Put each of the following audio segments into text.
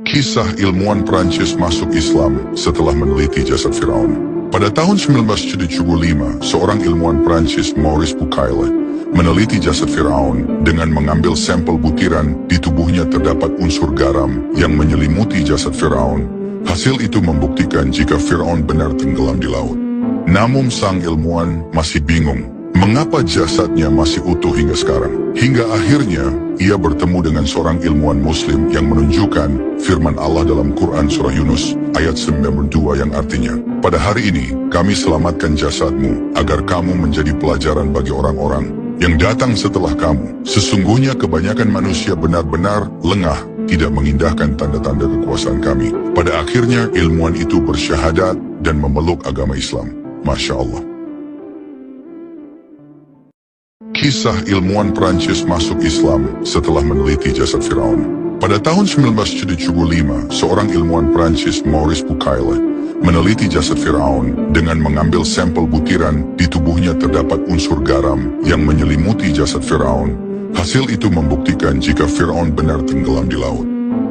Kisah ilmuwan Prancis masuk Islam setelah meneliti jasad Firaun. Pada tahun 1975, seorang ilmuwan Prancis, Maurice Bucaille, meneliti jasad Firaun dengan mengambil sampel butiran. Di tubuhnya terdapat unsur garam yang menyelimuti jasad Firaun. Hasil itu membuktikan jika Firaun benar tenggelam di laut. Namun sang ilmuwan masih bingung mengapa jasadnya masih utuh hingga sekarang. Hingga akhirnya ia bertemu dengan seorang ilmuwan muslim yang menunjukkan firman Allah dalam Quran surah Yunus ayat 92 yang artinya, "Pada hari ini kami selamatkan jasadmu agar kamu menjadi pelajaran bagi orang-orang yang datang setelah kamu. Sesungguhnya kebanyakan manusia benar-benar lengah, tidak mengindahkan tanda-tanda kekuasaan kami." Pada akhirnya ilmuwan itu bersyahadat dan memeluk agama Islam. Masya Allah. Kisah ilmuwan Prancis masuk Islam setelah meneliti jasad Firaun. Pada tahun 1975, seorang ilmuwan Prancis, Maurice Bucaille, meneliti jasad Firaun dengan mengambil sampel butiran. Di tubuhnya terdapat unsur garam yang menyelimuti jasad Firaun. Hasil itu membuktikan jika Firaun benar tenggelam di laut.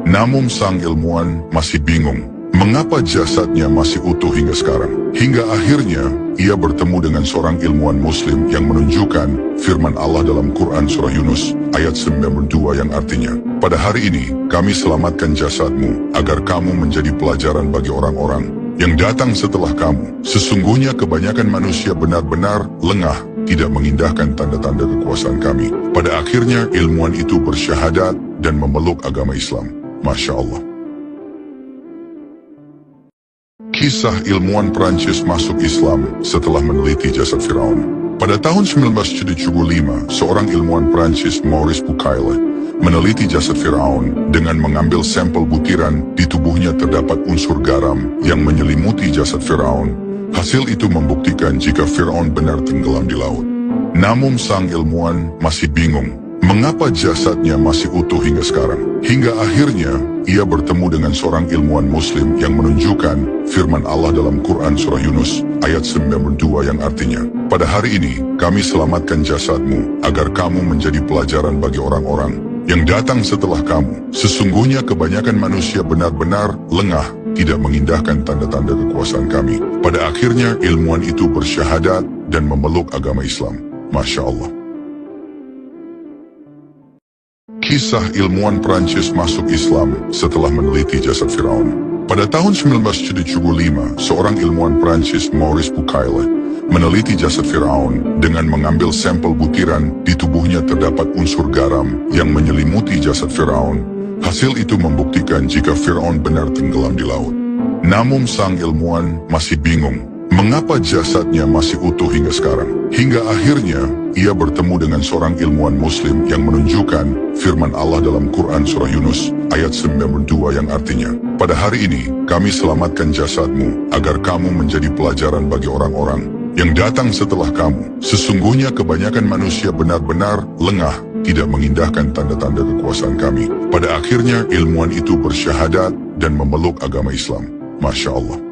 Namun sang ilmuwan masih bingung mengapa jasadnya masih utuh hingga sekarang. Hingga akhirnya ia bertemu dengan seorang ilmuwan muslim yang menunjukkan firman Allah dalam Quran surah Yunus ayat 92 yang artinya, "Pada hari ini kami selamatkan jasadmu agar kamu menjadi pelajaran bagi orang-orang yang datang setelah kamu. Sesungguhnya kebanyakan manusia benar-benar lengah, tidak mengindahkan tanda-tanda kekuasaan kami." Pada akhirnya ilmuwan itu bersyahadat dan memeluk agama Islam. Masya Allah. Kisah ilmuwan Prancis masuk Islam setelah meneliti jasad Firaun. Pada tahun 1975, seorang ilmuwan Prancis, Maurice Bucaille, meneliti jasad Firaun dengan mengambil sampel butiran. Di tubuhnya terdapat unsur garam yang menyelimuti jasad Firaun. Hasil itu membuktikan jika Firaun benar tenggelam di laut. Namun sang ilmuwan masih bingung mengapa jasadnya masih utuh hingga sekarang. Hingga akhirnya ia bertemu dengan seorang ilmuwan muslim yang menunjukkan firman Allah dalam Quran surah Yunus ayat 92 yang artinya, "Pada hari ini kami selamatkan jasadmu agar kamu menjadi pelajaran bagi orang-orang yang datang setelah kamu. Sesungguhnya kebanyakan manusia benar-benar lengah, tidak mengindahkan tanda-tanda kekuasaan kami." Pada akhirnya ilmuwan itu bersyahadat dan memeluk agama Islam. Masya Allah. Kisah ilmuwan Prancis masuk Islam setelah meneliti jasad Firaun. Pada tahun 1975, seorang ilmuwan Prancis, Maurice Bucaille, meneliti jasad Firaun dengan mengambil sampel butiran. Di tubuhnya terdapat unsur garam yang menyelimuti jasad Firaun. Hasil itu membuktikan jika Firaun benar tenggelam di laut. Namun sang ilmuwan masih bingung mengapa jasadnya masih utuh hingga sekarang. Hingga akhirnya ia bertemu dengan seorang ilmuwan muslim yang menunjukkan firman Allah dalam Quran surah Yunus ayat 92 yang artinya, "Pada hari ini kami selamatkan jasadmu agar kamu menjadi pelajaran bagi orang-orang yang datang setelah kamu. Sesungguhnya kebanyakan manusia benar-benar lengah, tidak mengindahkan tanda-tanda kekuasaan kami." Pada akhirnya ilmuwan itu bersyahadat dan memeluk agama Islam. Masya Allah.